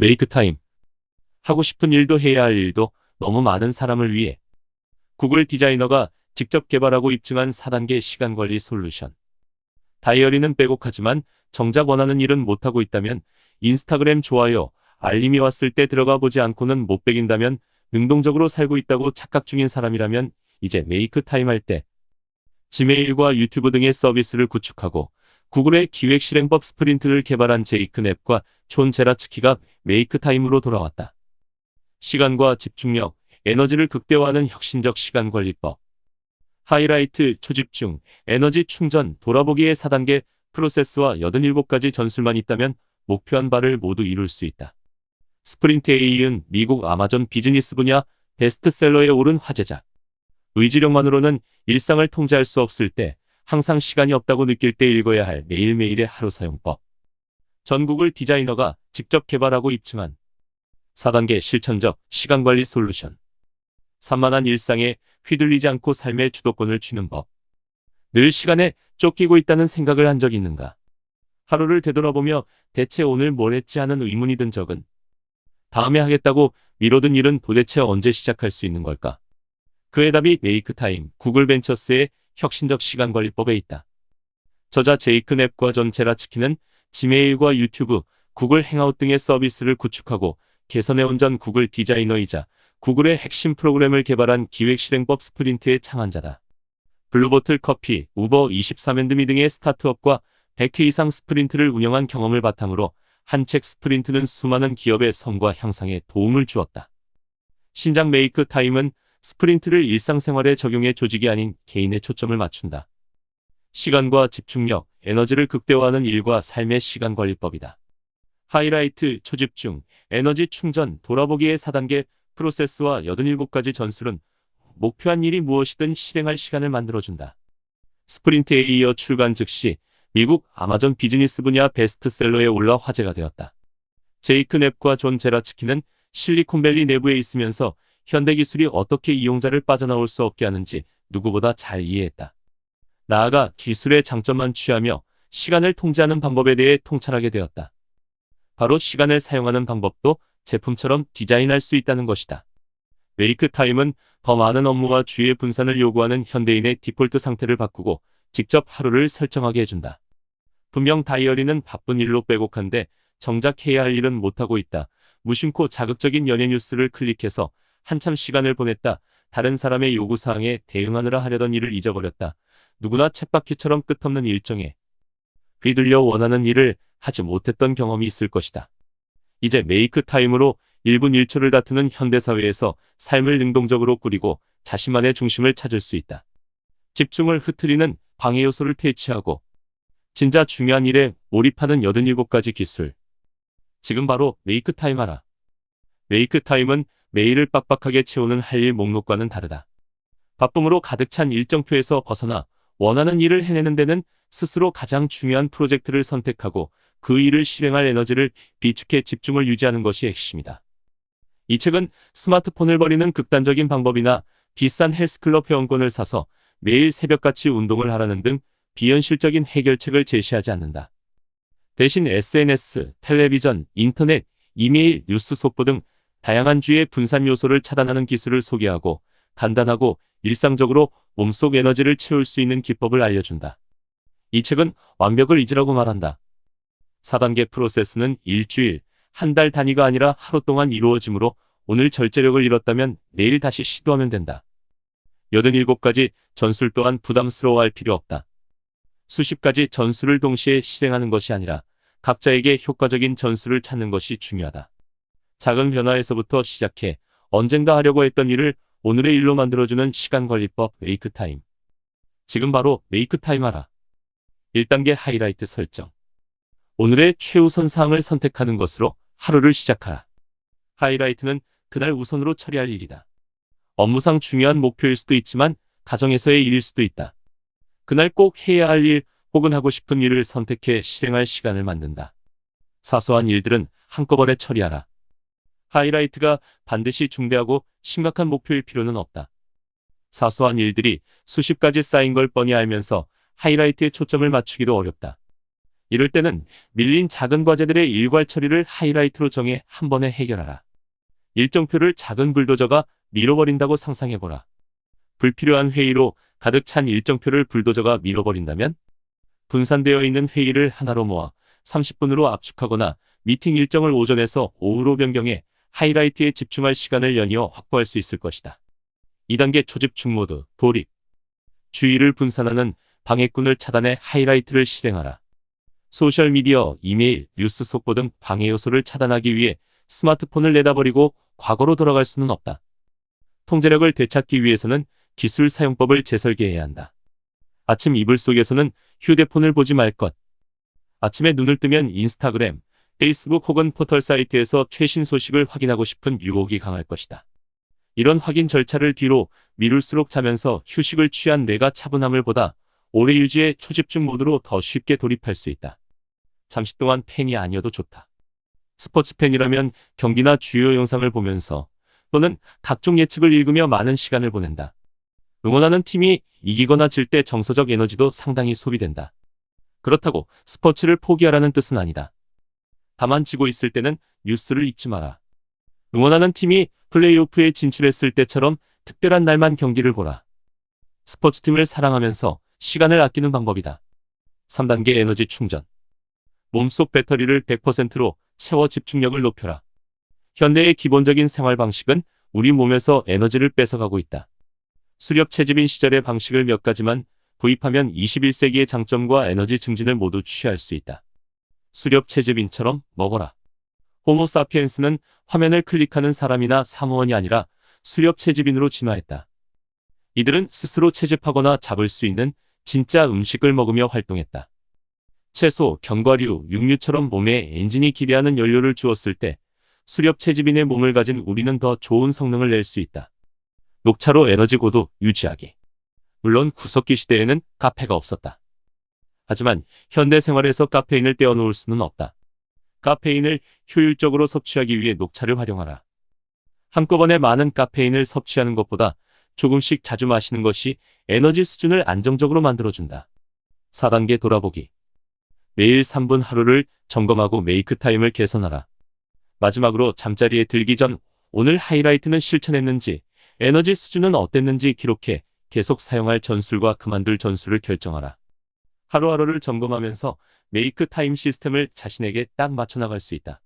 메이크 타임. 하고 싶은 일도 해야 할 일도 너무 많은 사람을 위해 구글 디자이너가 직접 개발하고 입증한 4단계 시간 관리 솔루션. 다이어리는 빼곡하지만 정작 원하는 일은 못하고 있다면, 인스타그램 좋아요, 알림이 왔을 때 들어가 보지 않고는 못 베긴다면, 능동적으로 살고 있다고 착각 중인 사람이라면 이제 메이크 타임 할 때 지메일과 유튜브 등의 서비스를 구축하고 구글의 기획실행법 스프린트를 개발한 제이큰 앱과 존 제라츠키가 메이크 타임으로 돌아왔다. 시간과 집중력, 에너지를 극대화하는 혁신적 시간 관리법. 하이라이트, 초집중, 에너지 충전, 돌아보기의 4단계 프로세스와 87가지 전술만 있다면 목표한 바를 모두 이룰 수 있다. 스프린트 A은 미국 아마존 비즈니스 분야 베스트셀러에 오른 화제작. 의지력만으로는 일상을 통제할 수 없을 때, 항상 시간이 없다고 느낄 때 읽어야 할 매일매일의 하루 사용법. 전 구글 디자이너가 직접 개발하고 입증한 4단계 실천적 시간관리 솔루션. 산만한 일상에 휘둘리지 않고 삶의 주도권을 쥐는 법. 늘 시간에 쫓기고 있다는 생각을 한 적 있는가? 하루를 되돌아보며 대체 오늘 뭘 했지 하는 의문이 든 적은? 다음에 하겠다고 미뤄둔 일은 도대체 언제 시작할 수 있는 걸까? 그의 답이 메이크 타임, 구글 벤처스의 혁신적 시간관리법에 있다. 저자 제이큰 앱과 존 제라츠키는 지메일과 유튜브, 구글 행아웃 등의 서비스를 구축하고 개선해온 전 구글 디자이너이자 구글의 핵심 프로그램을 개발한 기획실행법 스프린트의 창안자다. 블루보틀 커피, 우버 24맨드미 등의 스타트업과 100회 이상 스프린트를 운영한 경험을 바탕으로 한 책 스프린트는 수많은 기업의 성과 향상에 도움을 주었다. 신작 메이크 타임은 스프린트를 일상생활에 적용해 조직이 아닌 개인에 초점을 맞춘다. 시간과 집중력, 에너지를 극대화하는 일과 삶의 시간관리법이다. 하이라이트, 초집중, 에너지 충전, 돌아보기의 4단계 프로세스와 87가지 전술은 목표한 일이 무엇이든 실행할 시간을 만들어준다. 스프린트에 이어 출간 즉시 미국 아마존 비즈니스 분야 베스트셀러에 올라 화제가 되었다. 제이큰 앱과 존 제라츠키는 실리콘밸리 내부에 있으면서 현대기술이 어떻게 이용자를 빠져나올 수 없게 하는지 누구보다 잘 이해했다. 나아가 기술의 장점만 취하며 시간을 통제하는 방법에 대해 통찰하게 되었다. 바로 시간을 사용하는 방법도 제품처럼 디자인할 수 있다는 것이다. 메이크 타임은 더 많은 업무와 주의 분산을 요구하는 현대인의 디폴트 상태를 바꾸고 직접 하루를 설정하게 해준다. 분명 다이어리는 바쁜 일로 빼곡한데 정작 해야 할 일은 못하고 있다. 무심코 자극적인 연예 뉴스를 클릭해서 한참 시간을 보냈다. 다른 사람의 요구사항에 대응하느라 하려던 일을 잊어버렸다. 누구나 쳇바퀴처럼 끝없는 일정에 휘둘려 원하는 일을 하지 못했던 경험이 있을 것이다. 이제 메이크 타임으로 1분 1초를 다투는 현대사회에서 삶을 능동적으로 꾸리고 자신만의 중심을 찾을 수 있다. 집중을 흐트리는 방해 요소를 퇴치하고 진짜 중요한 일에 몰입하는 87가지 기술. 지금 바로 메이크 타임 하라. 메이크 타임은 매일을 빡빡하게 채우는 할 일 목록과는 다르다. 바쁨으로 가득 찬 일정표에서 벗어나 원하는 일을 해내는 데는 스스로 가장 중요한 프로젝트를 선택하고 그 일을 실행할 에너지를 비축해 집중을 유지하는 것이 핵심이다. 이 책은 스마트폰을 버리는 극단적인 방법이나 비싼 헬스클럽 회원권을 사서 매일 새벽같이 운동을 하라는 등 비현실적인 해결책을 제시하지 않는다. 대신 SNS, 텔레비전, 인터넷, 이메일, 뉴스 속보 등 다양한 주의 분산 요소를 차단하는 기술을 소개하고 간단하고 일상적으로 몸속 에너지를 채울 수 있는 기법을 알려준다. 이 책은 완벽을 잊으라고 말한다. 4단계 프로세스는 일주일, 한 달 단위가 아니라 하루 동안 이루어지므로 오늘 절제력을 잃었다면 내일 다시 시도하면 된다. 87가지 전술 또한 부담스러워할 필요 없다. 수십 가지 전술을 동시에 실행하는 것이 아니라 각자에게 효과적인 전술을 찾는 것이 중요하다. 작은 변화에서부터 시작해 언젠가 하려고 했던 일을 오늘의 일로 만들어주는 시간관리법 메이크 타임. 지금 바로 메이크 타임 하라. 1단계 하이라이트 설정. 오늘의 최우선 사항을 선택하는 것으로 하루를 시작하라. 하이라이트는 그날 우선으로 처리할 일이다. 업무상 중요한 목표일 수도 있지만 가정에서의 일일 수도 있다. 그날 꼭 해야 할 일 혹은 하고 싶은 일을 선택해 실행할 시간을 만든다. 사소한 일들은 한꺼번에 처리하라. 하이라이트가 반드시 중대하고 심각한 목표일 필요는 없다. 사소한 일들이 수십 가지 쌓인 걸 뻔히 알면서 하이라이트에 초점을 맞추기도 어렵다. 이럴 때는 밀린 작은 과제들의 일괄 처리를 하이라이트로 정해 한 번에 해결하라. 일정표를 작은 불도저가 밀어버린다고 상상해보라. 불필요한 회의로 가득 찬 일정표를 불도저가 밀어버린다면 분산되어 있는 회의를 하나로 모아 30분으로 압축하거나 미팅 일정을 오전에서 오후로 변경해 하이라이트에 집중할 시간을 연이어 확보할 수 있을 것이다. 2단계 초집중 모드, 돌입. 주의를 분산하는 방해꾼을 차단해 하이라이트를 실행하라. 소셜미디어, 이메일, 뉴스 속보 등 방해 요소를 차단하기 위해 스마트폰을 내다버리고 과거로 돌아갈 수는 없다. 통제력을 되찾기 위해서는 기술 사용법을 재설계해야 한다. 아침 이불 속에서는 휴대폰을 보지 말 것. 아침에 눈을 뜨면 인스타그램, 페이스북 혹은 포털 사이트에서 최신 소식을 확인하고 싶은 유혹이 강할 것이다. 이런 확인 절차를 뒤로 미룰수록 자면서 휴식을 취한 뇌가 차분함을 보다 오래 유지해 초집중 모드로 더 쉽게 돌입할 수 있다. 잠시 동안 팬이 아니어도 좋다. 스포츠 팬이라면 경기나 주요 영상을 보면서 또는 각종 예측을 읽으며 많은 시간을 보낸다. 응원하는 팀이 이기거나 질 때 정서적 에너지도 상당히 소비된다. 그렇다고 스포츠를 포기하라는 뜻은 아니다. 다만 지고 있을 때는 뉴스를 읽지 마라. 응원하는 팀이 플레이오프에 진출했을 때처럼 특별한 날만 경기를 보라. 스포츠팀을 사랑하면서 시간을 아끼는 방법이다. 3단계 에너지 충전. 몸속 배터리를 100%로 채워 집중력을 높여라. 현대의 기본적인 생활 방식은 우리 몸에서 에너지를 뺏어가고 있다. 수렵 채집인 시절의 방식을 몇 가지만 도입하면 21세기의 장점과 에너지 증진을 모두 취할 수 있다. 수렵 채집인처럼 먹어라. 호모 사피엔스는 화면을 클릭하는 사람이나 사무원이 아니라 수렵 채집인으로 진화했다. 이들은 스스로 채집하거나 잡을 수 있는 진짜 음식을 먹으며 활동했다. 채소, 견과류, 육류처럼 몸에 엔진이 기대하는 연료를 주었을 때 수렵 채집인의 몸을 가진 우리는 더 좋은 성능을 낼 수 있다. 녹차로 에너지 고도 유지하기. 물론 구석기 시대에는 카페가 없었다. 하지만 현대 생활에서 카페인을 떼어놓을 수는 없다. 카페인을 효율적으로 섭취하기 위해 녹차를 활용하라. 한꺼번에 많은 카페인을 섭취하는 것보다 조금씩 자주 마시는 것이 에너지 수준을 안정적으로 만들어준다. 4단계 돌아보기. 매일 3분 하루를 점검하고 메이크 타임을 개선하라. 마지막으로 잠자리에 들기 전 오늘 하이라이트는 실천했는지, 에너지 수준은 어땠는지 기록해 계속 사용할 전술과 그만둘 전술을 결정하라. 하루하루를 점검하면서 메이크 타임 시스템을 자신에게 딱 맞춰 나갈 수 있다.